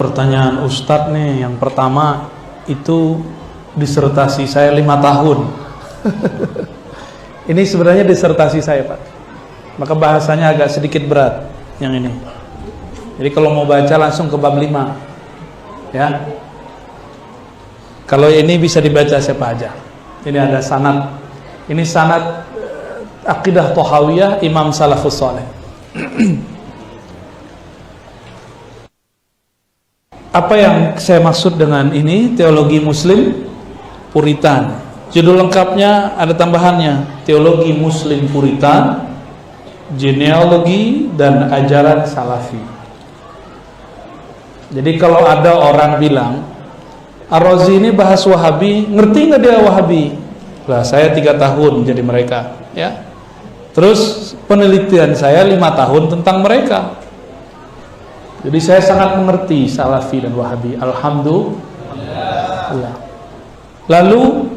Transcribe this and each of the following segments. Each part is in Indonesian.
Pertanyaan Ustadz nih, yang pertama itu disertasi saya 5 tahun. Ini sebenarnya disertasi saya, Pak. Maka bahasanya agak sedikit berat yang ini. Jadi kalau mau baca langsung ke bab 5. Ya. Kalau ini bisa dibaca siapa aja. Ini ada sanad. Ini sanad Aqidah Thahawiyah Imam Salafus Saleh. Apa yang saya maksud dengan ini? Teologi Muslim Puritan. Judul lengkapnya ada tambahannya, Teologi Muslim Puritan, Genealogi dan Ajaran Salafi. Jadi kalau ada orang bilang Ar-Razi ini bahas Wahabi, ngerti nggak dia Wahabi? Lah saya 3 tahun jadi mereka, ya. Terus penelitian saya 5 tahun tentang mereka. Jadi saya sangat mengerti Salafi dan Wahabi. Alhamdulillah. Lalu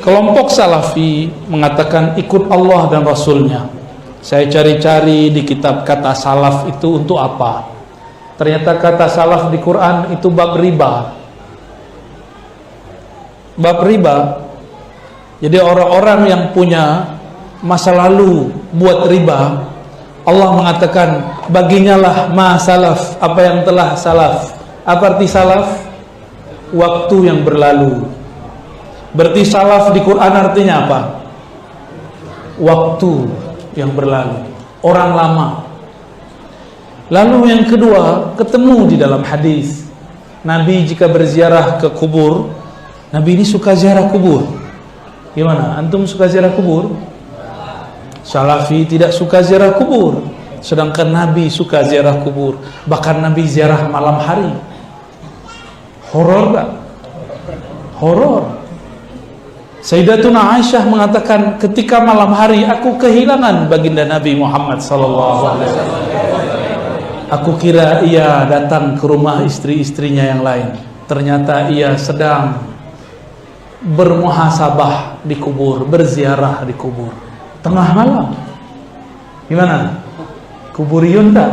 kelompok Salafi mengatakan ikut Allah dan Rasulnya. Saya cari-cari di kitab kata salaf itu untuk apa. Ternyata kata salaf di Quran itu bab riba. Bab riba. Jadi orang-orang yang punya masa lalu buat riba, Allah mengatakan baginya lah ma salaf, apa yang telah salaf. Apa arti salaf? Waktu yang berlalu. Berarti salaf di Quran artinya apa? Waktu yang berlalu, orang lama. Lalu yang kedua, ketemu di dalam hadis Nabi jika berziarah ke kubur, Nabi ini suka ziarah kubur. Gimana? Antum suka ziarah kubur? Salafi tidak suka ziarah kubur, sedangkan Nabi suka ziarah kubur. Bahkan Nabi ziarah malam hari. Horor gak? Horor. Sayyidatuna Aisyah mengatakan ketika malam hari aku kehilangan baginda Nabi Muhammad SAW. Aku kira ia datang ke rumah istri-istrinya yang lain. Ternyata ia sedang bermuhasabah di kubur, berziarah di kubur. Tengah malam. Gimana? Kuburiyun tak?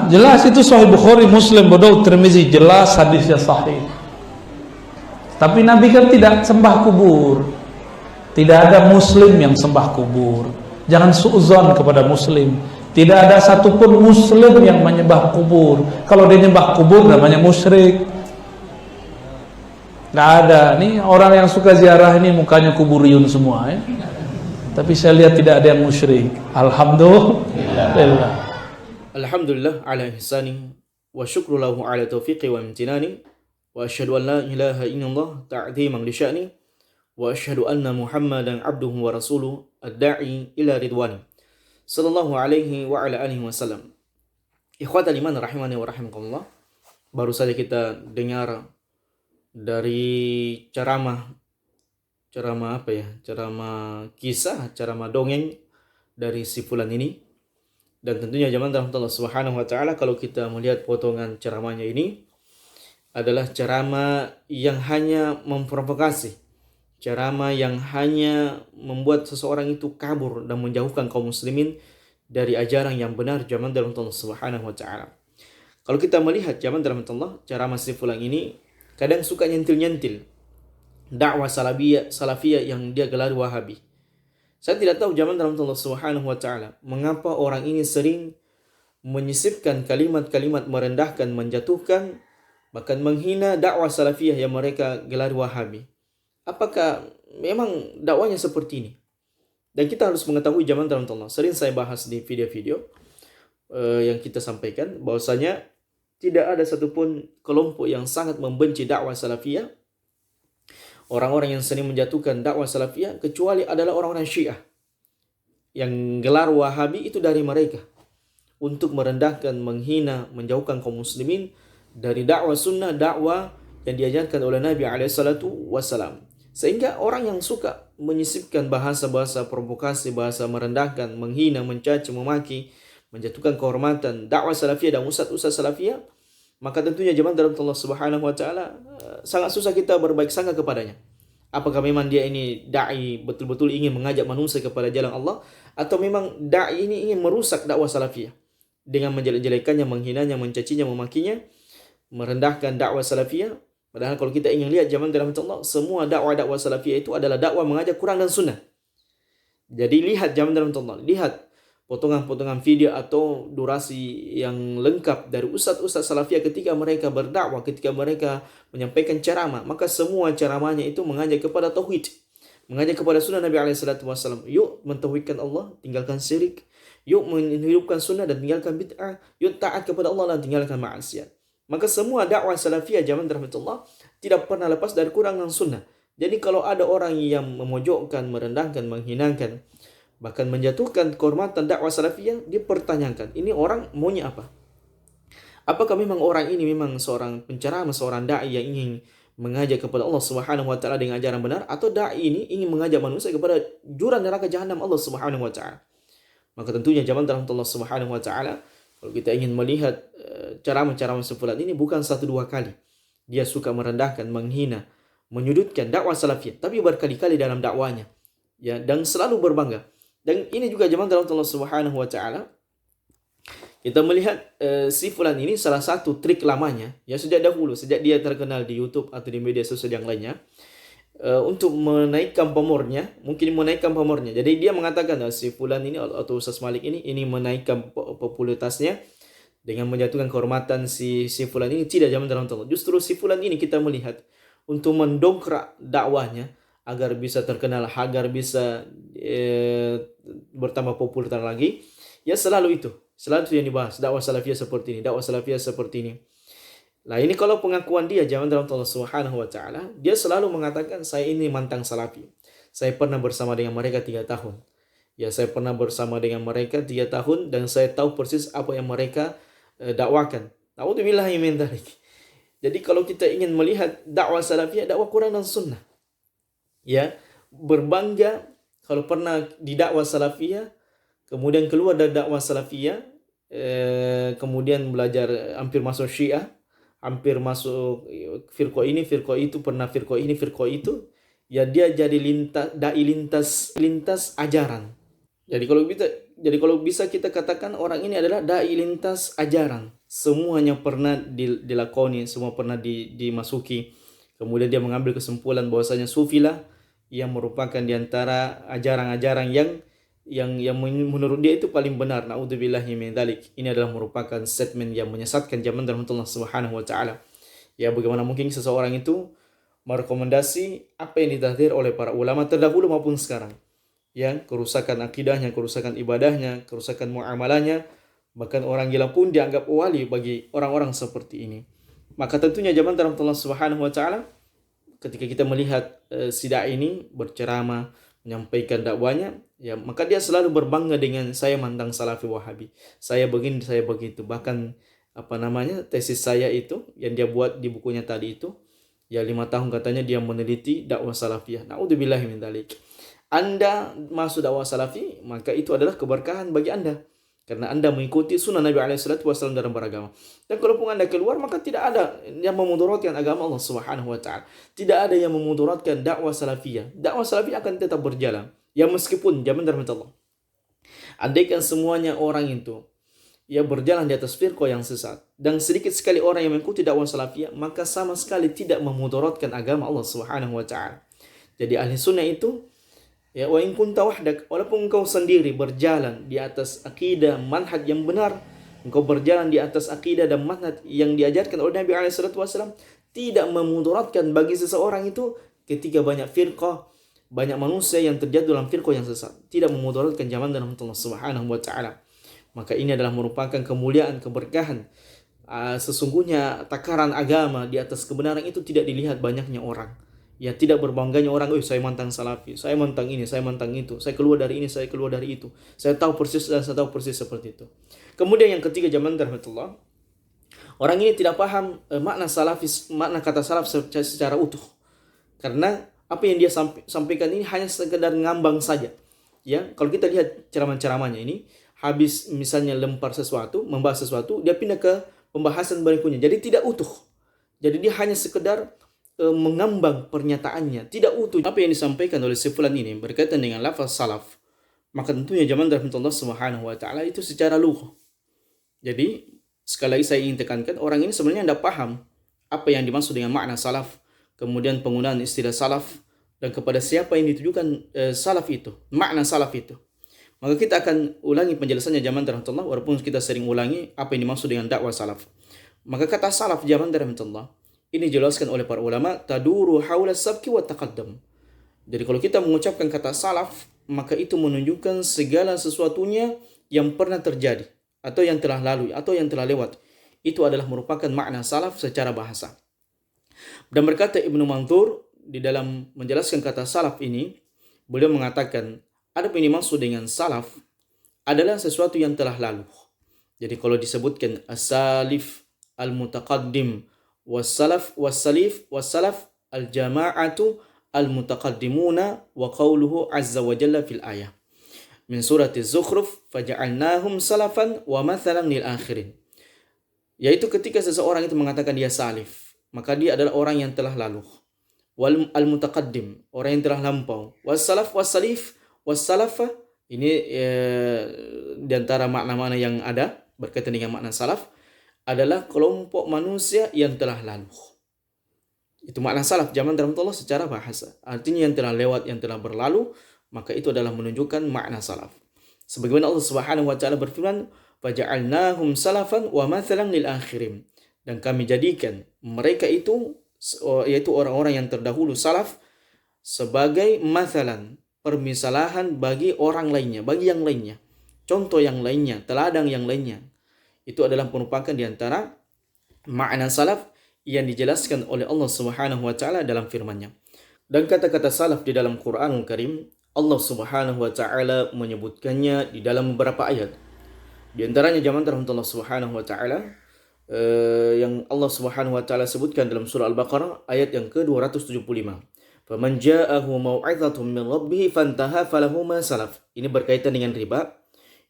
Jelas itu Sahih Bukhari, Muslim, Abu Tirmizi, jelas hadisnya sahih. Tapi Nabi kan tidak sembah kubur. Tidak ada muslim yang sembah kubur. Jangan suudzon kepada muslim. Tidak ada satupun muslim yang menyembah kubur. Kalau dia menyembah kubur namanya musyrik. Nggak ada. Nih orang yang suka ziarah ini mukanya kuburiyun semua, ya. Tapi saya lihat tidak ada yang musyrik. Alhamdulillah. Alhamdulillah ala ihsani wa syukru lahu ala taufiqi wa imtinani wa asyhadu an la ilaha illallah ta'dhiman li sya'ni wa asyhadu anna Muhammadan abduhu wa rasuluhu ad-da'i ila ridwani sallallahu alaihi wa ala alihi wasallam. Ikhwatal iman rahimani wa rahimakumullah. Baru saja kita dengar dari ceramah apa ya? Ceramah kisah, ceramah dongeng dari si fulan ini. Dan tentunya jamaah Allah Subhanahu wa taala, kalau kita melihat potongan ceramahnya ini adalah ceramah yang hanya memprovokasi, ceramah yang hanya membuat seseorang itu kabur dan menjauhkan kaum muslimin dari ajaran yang benar jamaah Allah Subhanahu wa taala. Kalau kita melihat jamaah Allah, ceramah si fulan ini kadang suka nyentil-nyentil dakwah salafiyah yang dia gelar Wahabi. Saya tidak tahu jamaah Allah Subhanahu wa taala mengapa orang ini sering menyisipkan kalimat-kalimat merendahkan, menjatuhkan, bahkan menghina dakwah salafiyah yang mereka gelar Wahabi. Apakah memang dakwanya seperti ini? Dan kita harus mengetahui jamaah Allah, sering saya bahas di video-video yang kita sampaikan bahwasanya tidak ada satupun kelompok yang sangat membenci dakwah salafiyah, orang-orang yang sering menjatuhkan dakwah salafiyah, kecuali adalah orang-orang Syiah. Yang gelar Wahabi itu dari mereka untuk merendahkan, menghina, menjauhkan kaum muslimin dari dakwah sunnah, dakwah yang diajarkan oleh Nabi SAW. Sehingga orang yang suka menyisipkan bahasa-bahasa provokasi, bahasa merendahkan, menghina, mencaci, memaki, menjatuhkan kehormatan dakwah salafiyah dan ustaz-ustaz salafiyah, maka tentunya jemaah dalam Allah Subhanahu wa taala sangat susah kita berbaik sangka kepadanya. Apakah memang dia ini dai betul-betul ingin mengajak manusia kepada jalan Allah, atau memang dai ini ingin merusak dakwah salafiyah? dengan menjelek-jelekannya, menghinanya, mencacinya, memakinya, merendahkan dakwah salafiyah. Padahal kalau kita ingin lihat zaman Allah, semua dakwah salafiyah itu adalah dakwah mengajak Quran dan Sunnah. Jadi lihat zaman Allah, lihat potongan-potongan video atau durasi yang lengkap dari ustaz-ustaz salafiyah ketika mereka berdakwah, ketika mereka menyampaikan ceramah, maka semua ceramahnya itu mengajak kepada tauhid, mengajak kepada sunnah Nabi SAW. Yuk mentauhidkan Allah, tinggalkan syirik. Yuk menghidupkan sunnah dan tinggalkan bid'ah. Yuk taat kepada Allah dan tinggalkan maksiat. Maka semua dakwah salafiyah zaman Allah tidak pernah lepas dari Quran dan sunnah. Jadi kalau ada orang yang memojokkan, merendahkan, menghinakan, bahkan menjatuhkan kehormatan dakwah salafiyah, dia pertanyakan, ini orang maunya apa? Apakah memang orang ini memang seorang penceramah, seorang dai yang ingin mengajak kepada Allah Subhanahu wa taala dengan ajaran benar, atau dai ini ingin mengajak manusia kepada jurang neraka jahanam Allah Subhanahu wa taala? Maka tentunya zaman Allah Subhanahu wa taala, kalau kita ingin melihat ceramah-ceramah sefulan ini bukan 1-2 kali. Dia suka merendahkan, menghina, menyudutkan dakwah salafiyah, tapi berkali-kali dalam dakwanya. Ya, dan selalu berbangga. Dan ini juga zaman Allah Subhanahu wa taala. Kita melihat si fulan ini salah satu trik lamanya, ya sejak dahulu, sejak dia terkenal di YouTube atau di media sosial yang lainnya, untuk menaikkan pamornya, mungkin menaikkan pamornya. Jadi dia mengatakan si fulan ini atau Ustaz Malik ini menaikkan popularitasnya dengan menjatuhkan kehormatan si fulan ini. Tidak, zaman Allah. Justru si fulan ini kita melihat untuk mendongkrak dakwahnya agar bisa terkenal, agar bisa bertambah populer lagi, ya selalu itu yang dibahas, dakwah salafiyah seperti ini, dakwah salafiyah seperti ini. Nah, ini kalau pengakuan dia zaman Allah Subhanahu wa taala, dia selalu mengatakan, saya ini mantan salafi. Saya pernah bersama dengan mereka 3 tahun. Ya, saya pernah bersama dengan mereka 3 tahun dan saya tahu persis apa yang mereka dakwakan. Na'udzubillahi min dzalik. Jadi kalau kita ingin melihat dakwah salafiyah, dakwah Quran dan Sunnah, ya, berbangga kalau pernah di dakwah salafiyah, kemudian keluar dari dakwah salafiyah, kemudian belajar hampir masuk Syiah, hampir masuk firqah ini, firqah itu, pernah firqah ini, firqah itu, ya dia jadi dai lintas ajaran. Jadi kalau bisa kita katakan orang ini adalah dai lintas ajaran. Semuanya pernah dilakoni, semua pernah dimasuki. Kemudian dia mengambil kesimpulan bahwasanya sufilah yang merupakan diantara ajaran-ajaran yang menurut dia itu paling benar. Na'udzubillahi min dzalik. Ini adalah merupakan statement yang menyesatkan zaman Allah Subhanahu wa taala. Ya, bagaimana mungkin seseorang itu merekomendasi apa yang ditahdir oleh para ulama terdahulu maupun sekarang. Ya, kerusakan akidahnya, kerusakan ibadahnya, kerusakan muamalahnya, bahkan orang gila pun dianggap wali bagi orang-orang seperti ini. Maka tentunya zaman Allah Subhanahu wa taala, ketika kita melihat si dai ini berceramah, menyampaikan dakwanya, ya maka dia selalu berbangga dengan saya mantan salafi wahabi, saya begini, saya begitu. Bahkan tesis saya itu yang dia buat di bukunya tadi itu, ya 5 tahun katanya dia meneliti dakwah salafiyah. Na'udzubillahi min dzalik. Anda masuk dakwah salafi, maka itu adalah keberkahan bagi Anda, karena Anda mengikuti sunnah Nabi SAW dalam beragama. Dan kalaupun Anda keluar, maka tidak ada yang memudaratkan agama Allah Subhanahu wa taala. Tidak ada yang memudaratkan dakwah salafiyah. Dakwah salafiyah akan tetap berjalan. Ya, meskipun zaman Allah, andaikan semuanya orang itu ya berjalan di atas firqah yang sesat, dan sedikit sekali orang yang mengikuti dakwah salafiyah, maka sama sekali tidak memudaratkan agama Allah Subhanahu wa taala. Jadi ahli sunnah itu, ya, wa in kunta wahdak, walaupun engkau sendiri berjalan di atas akidah manhaj yang benar, engkau berjalan di atas akidah dan manhaj yang diajarkan oleh Nabi SAW, tidak memudaratkan bagi seseorang itu ketika banyak firqah, banyak manusia yang terjatuh dalam firqah yang sesat, tidak memudaratkan zaman dalam Allah Subhanahu wa taala. Maka ini adalah merupakan kemuliaan, keberkahan. Sesungguhnya takaran agama di atas kebenaran itu tidak dilihat banyaknya orang. Ya, tidak berbangganya orang, saya mantan salafi, saya mantan ini, saya mantan itu, saya keluar dari ini, saya keluar dari itu, saya tahu persis dan saya tahu persis seperti itu. Kemudian yang ketiga zaman rahmatullah, orang ini tidak paham makna salafis, makna kata salaf secara utuh. Karena apa yang dia sampaikan ini hanya sekedar ngambang saja. Ya, kalau kita lihat ceramah-ceramahnya ini, habis misalnya lempar sesuatu, membahas sesuatu, dia pindah ke pembahasan berikutnya. Jadi tidak utuh. Jadi dia hanya sekedar mengambang pernyataannya, tidak utuh apa yang disampaikan oleh si fulan ini berkaitan dengan lafaz salaf. Maka tentunya zaman Allah Subhanahu wa taala itu secara lughah, Jadi sekali lagi saya ingin tekankan, orang ini sebenarnya tidak paham apa yang dimaksud dengan makna salaf, kemudian penggunaan istilah salaf, dan kepada siapa yang ditujukan salaf itu, makna salaf itu. Maka kita akan ulangi penjelasannya zaman rahmatullah, walaupun kita sering ulangi apa yang dimaksud dengan dakwah salaf. Maka kata salaf zaman rahmatullah ini dijelaskan oleh para ulama, taduru haula sabki wa taqaddam. Jadi kalau kita mengucapkan kata salaf, maka itu menunjukkan segala sesuatunya yang pernah terjadi, atau yang telah lalu, atau yang telah lewat. Itu adalah merupakan makna salaf secara bahasa. Dan berkata Ibnu Manthur di dalam menjelaskan kata salaf ini, beliau mengatakan, adapun yang dimaksud dengan salaf adalah sesuatu yang telah lalu. Jadi kalau disebutkan as-salif al-mutaqaddim, was-salaf was-salif was-salaf al-jama'atu al-mutaqaddimuna, wa qawluhu azza wa jalla fil ayah min surati Zukhruf faja'alnahum salafan wa mathalan lil akhirin. Yaitu ketika seseorang itu mengatakan dia salif, maka dia adalah orang yang telah lalu. Wal al-mutaqaddim, orang yang telah lampau. Was-salaf was-salif was-salafa, ini di antara makna-makna yang ada berkaitan dengan makna salaf adalah kelompok manusia yang telah lalu. Itu makna salaf zaman rahmatullah secara bahasa. Artinya yang telah lewat, yang telah berlalu, maka itu adalah menunjukkan makna salaf. Sebagaimana Allah Subhanahu wa taala berfirman, "Faja'alnahum salafan wa mathalan lil akhirin." Dan kami jadikan mereka itu, yaitu orang-orang yang terdahulu salaf, sebagai mathalan, permisalahan bagi orang lainnya, bagi yang lainnya. Contoh yang lainnya, teladan yang lainnya. Itu adalah merupakan di antara makna salaf yang dijelaskan oleh Allah Subhanahu wa taala dalam firman-Nya. Dan kata-kata salaf di dalam Qur'anul Karim, Allah Subhanahu wa taala menyebutkannya di dalam beberapa ayat. Di antaranya zaman rahmatullah Subhanahu wa taala yang Allah Subhanahu wa taala sebutkan dalam surah Al-Baqarah ayat yang ke-275. Faman ja'ahu mau'izatun min rabbih fantaha falahu ma salaf. Ini berkaitan dengan riba,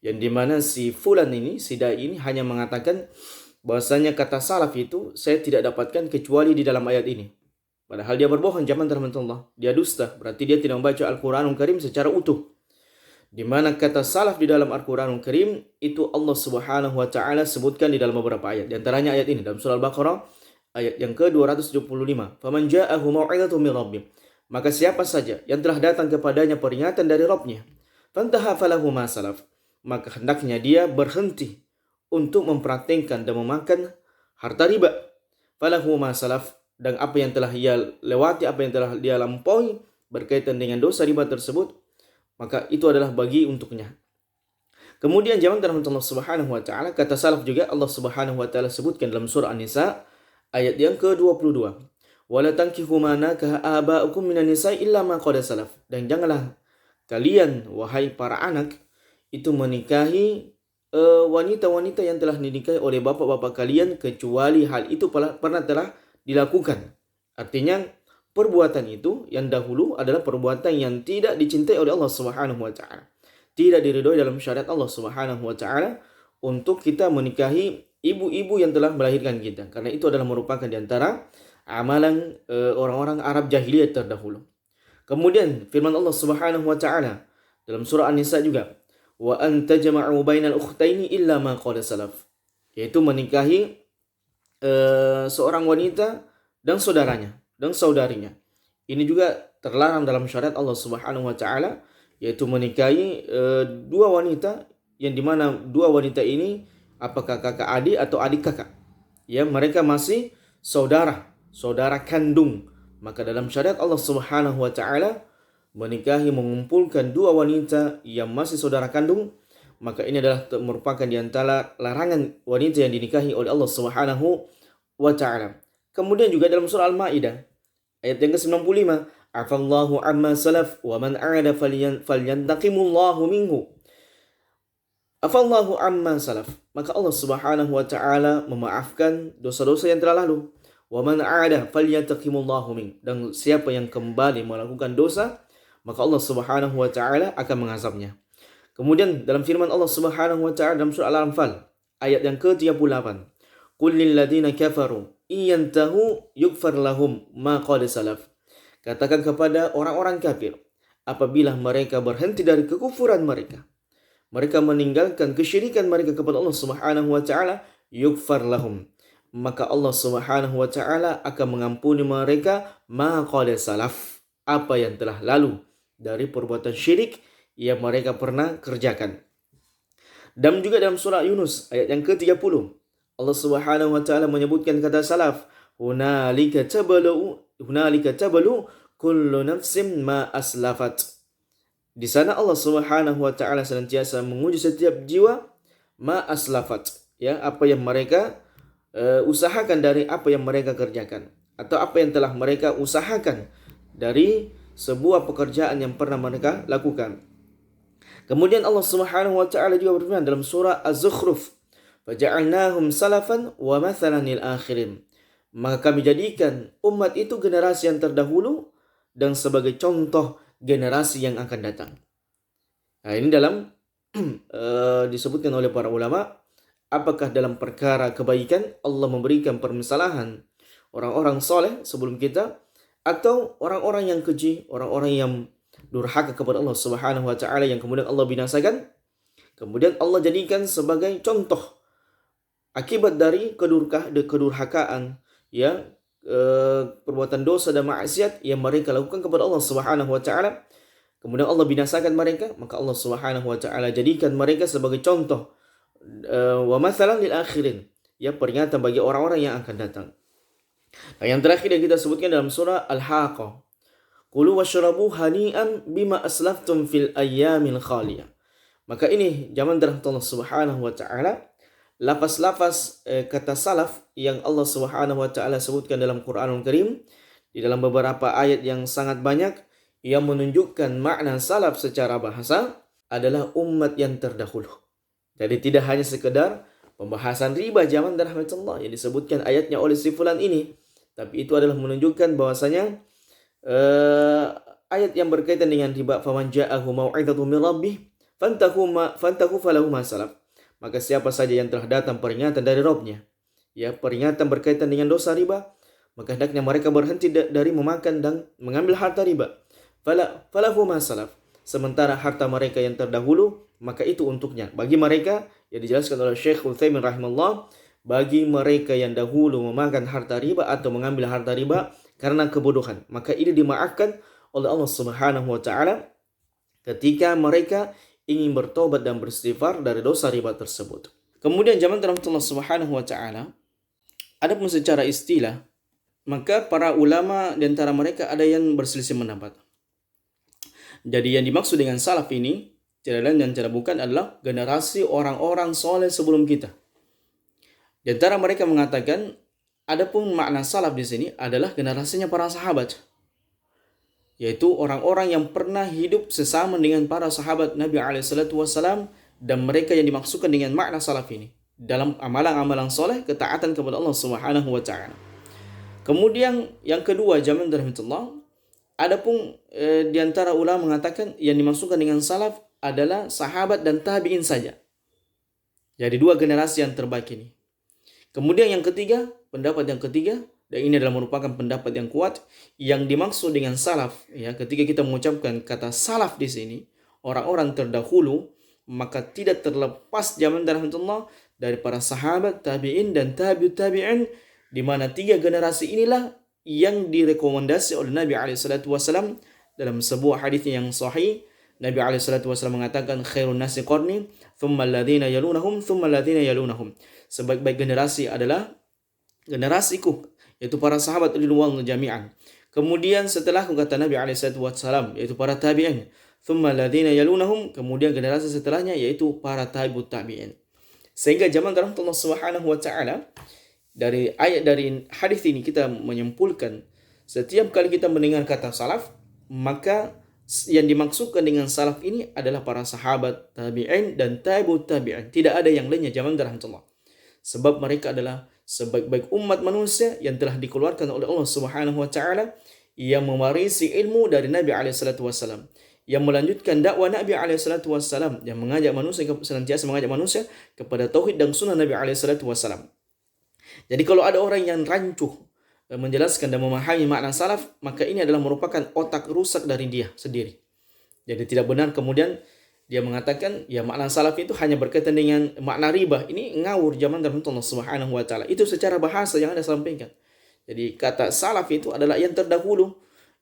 yang dimana si fulan ini, si dai ini hanya mengatakan bahwasanya kata salaf itu saya tidak dapatkan kecuali di dalam ayat ini. Padahal dia berbohong zaman rahmatullah. Dia dusta, berarti dia tidak membaca Al-Qur'anul Karim secara utuh. Di mana kata salaf di dalam Al-Qur'anul Karim itu Allah Subhanahu wa taala sebutkan di dalam beberapa ayat. Di antaranya ayat ini dalam surah Al-Baqarah ayat yang ke-275. Faman ja'ahu mau'izatun min rabbih. Maka siapa saja yang telah datang kepadanya peringatan dari Rabb-Nya, fantaha falahu ma salaf. Maka hendaknya dia berhenti untuk mempraktikkan dan memakan harta riba. Falahu ma salaf, dan apa yang telah ia lewati, apa yang telah dia lampaui berkaitan dengan dosa riba tersebut, maka itu adalah bagi untuknya. Kemudian zaman Allah Subhanahu wa taala, kata salaf juga Allah Subhanahu wa taala sebutkan dalam surah An-Nisa ayat yang ke-22. Wala tankihu ma nakaha aba'ukum minan nisa'i illa ma qad salaf. Dan janganlah kalian wahai para anak itu menikahi wanita-wanita yang telah dinikahi oleh bapak-bapak kalian kecuali hal itu pernah telah dilakukan. Artinya perbuatan itu yang dahulu adalah perbuatan yang tidak dicintai oleh Allah Subhanahu wa taala. Tidak diridhoi dalam syariat Allah Subhanahu wa taala untuk kita menikahi ibu-ibu yang telah melahirkan kita. Karena itu adalah merupakan di antara amalan orang-orang Arab jahiliyah terdahulu. Kemudian firman Allah Subhanahu wa taala dalam surah An-Nisa juga, wa an tajma'u bainal ukhtaini illa ma qad salaf. Yaitu menikahi seorang wanita dan saudaranya dan saudarinya. Ini juga terlarang dalam syariat Allah Subhanahu wa taala, yaitu menikahi dua wanita yang dimana dua wanita ini apakah kakak adik atau adik kakak. Ya, mereka masih saudara kandung. Maka dalam syariat Allah Subhanahu wa taala menikahi, mengumpulkan dua wanita yang masih saudara kandung, maka ini adalah merupakan di antara larangan wanita yang dinikahi oleh Allah Subhanahu wa ta'ala. Kemudian juga dalam surah Al-Maidah ayat yang ke-95, afallahu amma salaf wa man a'ada falyantaqimullahu minhu. Afallahu amma salaf, maka Allah Subhanahu wa ta'ala memaafkan dosa-dosa yang telah lalu. Wa man a'ada falyantaqimullahu min, dan siapa yang kembali melakukan dosa, maka Allah Subhanahu wa ta'ala akan mengazabnya. Kemudian dalam firman Allah Subhanahu wa ta'ala dalam surah Al-Anfal ayat yang ke-38, qul lil ladzina kafaru iyantahu yughfar lahum ma qad salaf. Katakan kepada orang-orang kafir, apabila mereka berhenti dari kekufuran mereka, mereka meninggalkan kesyirikan mereka kepada Allah Subhanahu wa taala, yughfar lahum, maka Allah Subhanahu wa taala akan mengampuni mereka ma qad salaf, apa yang telah lalu dari perbuatan syirik yang mereka pernah kerjakan. Dan juga dalam surah Yunus ayat yang ke-30, Allah Subhanahu wa taala menyebutkan kata salaf, hunalika tabalu kullu nafsin ma aslafat. Di sana Allah Subhanahu wa taala senantiasa menguji setiap jiwa ma aslafat, ya, apa yang mereka usahakan dari apa yang mereka kerjakan, atau apa yang telah mereka usahakan dari sebuah pekerjaan yang pernah mereka lakukan. Kemudian Allah Subhanahu wa taala juga berfirman dalam surah Az-Zukhruf, faja'alnahum salafan wa mathalan lil akhirin. Maka kami jadikan umat itu generasi yang terdahulu dan sebagai contoh generasi yang akan datang. Nah, ini dalam disebutkan oleh para ulama, apakah dalam perkara kebaikan Allah memberikan permasalahan orang-orang soleh sebelum kita, atau orang-orang yang keji, orang-orang yang durhaka kepada Allah Subhanahu wa taala yang kemudian Allah binasakan, kemudian Allah jadikan sebagai contoh akibat dari kedurhakaan, ya, perbuatan dosa dan maksiat yang mereka lakukan kepada Allah Subhanahu wa taala, kemudian Allah binasakan mereka, maka Allah Subhanahu wa taala jadikan mereka sebagai contoh wa mathalan lil akhirin, ya, peringatan bagi orang-orang yang akan datang. Nah, yang terakhir yang kita sebutkan dalam surah Al-Haqqah, qulu washrabu hani'an bima aslaftum fil ayyamil khaliyah. Maka ini zaman dari Allah Subhanahu wa taala, lafaz-lafaz kata salaf yang Allah Subhanahu wa taala sebutkan dalam Qur'anul Karim di dalam beberapa ayat yang sangat banyak yang menunjukkan makna salaf secara bahasa adalah umat yang terdahulu. Jadi tidak hanya sekedar pembahasan riba zaman dari Allah yang disebutkan ayatnya oleh si fulan ini, tapi itu adalah menunjukkan bahwasanya ayat yang berkaitan dengan riba, faman ja'ahu mau'izatun min rabbih fantahu falahu ma salaf. Maka siapa saja yang telah datang peringatan dari Rabb-nya, ya, peringatan berkaitan dengan dosa riba, maka hendaknya mereka berhenti dari memakan dan mengambil harta riba. Falahu ma salaf. Sementara harta mereka yang terdahulu, maka itu untuknya. Bagi mereka, yang dijelaskan oleh Syekh Utsaimin rahimahullah, bagi mereka yang dahulu memakan harta riba atau mengambil harta riba karena kebodohan, maka ini dimaafkan oleh Allah Subhanahu wa taala ketika mereka ingin bertobat dan beristighfar dari dosa riba tersebut. Kemudian zaman dalam Allah Subhanahu wa taala, adapun secara istilah, maka para ulama di antara mereka ada yang berselisih pendapat. Jadi yang dimaksud dengan salaf ini tidak lain dan tidak bukan adalah generasi orang-orang soleh sebelum kita. Di antara mereka mengatakan, adapun makna salaf di sini adalah generasinya para sahabat, yaitu orang-orang yang pernah hidup sesama dengan para sahabat Nabi SAW, dan mereka yang dimaksudkan dengan makna salaf ini dalam amalan-amalan soleh, ketaatan kepada Allah Subhanahu wa taala. Kemudian yang kedua, zaman rahmatullah, adapun di antara ulama mengatakan yang dimaksudkan dengan salaf adalah sahabat dan tabi'in saja. Jadi dua generasi yang terbaik ini. Kemudian yang ketiga, pendapat yang ketiga, dan ini adalah merupakan pendapat yang kuat, yang dimaksud dengan salaf, ya, ketika kita mengucapkan kata salaf di sini, orang-orang terdahulu, maka tidak terlepas zaman rahmatullah dari para sahabat, tabi'in dan tabi'ut tabi'in, di mana tiga generasi inilah yang direkomendasi oleh Nabi SAW dalam sebuah hadis yang sahih. Nabi SAW mengatakan, khairun nasi qarni, thumma alladhina yalunahum, thumma alladhina yalunahum. Sebaik-baik generasi adalah generasiku, yaitu para sahabat ridwanullah jami'an. Kemudian setelahku, kata Nabi SAW, yaitu para tabi'in. Thumma alladhina yalunahum, kemudian generasi setelahnya yaitu para tabi'ut tabi'in. Sehingga zaman Allah Subhanahu wa taala, dari ayat dari hadis ini kita menyimpulkan, setiap kali kita mendengar kata salaf, maka yang dimaksudkan dengan salaf ini adalah para sahabat, tabi'in dan tabi'ut tabi'in. Tidak ada yang lainnya zaman rahmatullah. Sebab mereka adalah sebaik-baik umat manusia yang telah dikeluarkan oleh Allah Subhanahu wa taala, yang mewarisi ilmu dari Nabi SAW, yang melanjutkan dakwah Nabi SAW, yang mengajak manusia, senantiasa mengajak manusia kepada tauhid dan sunnah Nabi SAW. Jadi kalau ada orang yang rancuh menjelaskan dan memahami makna salaf, maka ini adalah merupakan otak rusak dari dia sendiri. Jadi tidak benar kemudian Dia mengatakan ya makna salaf itu hanya berkaitan dengan makna riba. Ini ngawur zaman Allah Subhanahu wa taala. Itu secara bahasa yang Anda sampaikan. Jadi kata salaf itu adalah yang terdahulu.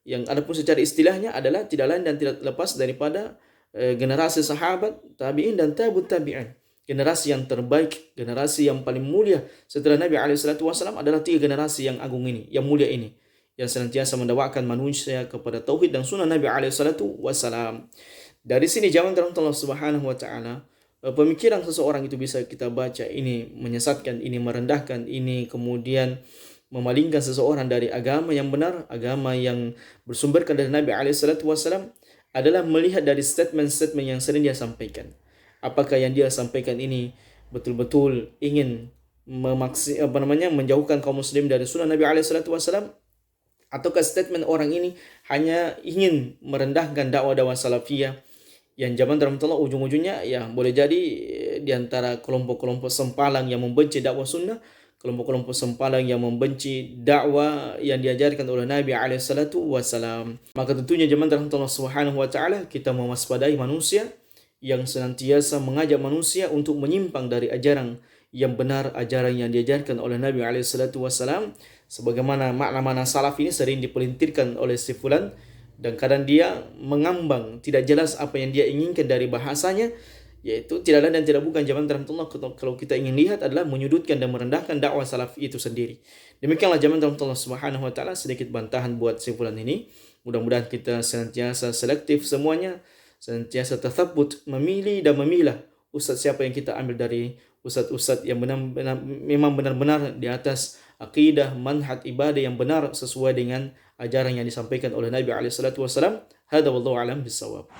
Yang adapun secara istilahnya adalah tidak lain dan tidak lepas daripada generasi sahabat, tabi'in dan tabi'ut tabi'in. Generasi yang terbaik, generasi yang paling mulia setelah Nabi SAW adalah 3 generasi yang agung ini, yang mulia ini, yang senantiasa mendakwakan manusia kepada tauhid dan sunnah Nabi SAW. Dari sini zaman Allah Subhanahu wa taala, pemikiran seseorang itu bisa kita baca ini menyesatkan, ini merendahkan, ini kemudian memalingkan seseorang dari agama yang benar, agama yang bersumberkan dari Nabi SAW, adalah melihat dari statement-statement yang sering dia sampaikan. Apakah yang dia sampaikan ini betul-betul ingin menjauhkan kaum muslim dari sunnah Nabi SAW, ataukah statement orang ini hanya ingin merendahkan dakwah-dakwah salafiyah yang zaman dalam Allah ujung-ujungnya ya boleh jadi di antara kelompok-kelompok sempalan yang membenci dakwah sunnah, kelompok-kelompok sempalan yang membenci dakwah yang diajarkan oleh Nabi SAW. Maka tentunya zaman dalam Allah Subhanahu wa taala kita mewaspadai manusia yang senantiasa mengajak manusia untuk menyimpang dari ajaran yang benar, ajaran yang diajarkan oleh Nabi SAW. Sebagaimana makna-makna salaf ini sering dipelintirkan oleh si fulan, dan kadang dia mengambang, tidak jelas apa yang dia inginkan dari bahasanya, yaitu tidak lain dan tidak bukan zaman Allah kalau kita ingin lihat adalah menyudutkan dan merendahkan dakwah salaf itu sendiri. Demikianlah zaman Allah Subhanahu wa taala, sedikit bantahan buat si fulan ini. Mudah-mudahan kita senantiasa selektif semuanya, senantiasa tathabbut, memilih dan memilah ustaz siapa yang kita ambil dari ustaz-ustaz yang memang benar-benar di atas akidah, manhaj ibadah yang benar sesuai dengan ajaran yang disampaikan oleh Nabi SAW. Hadza wallahu a'lam bissawab.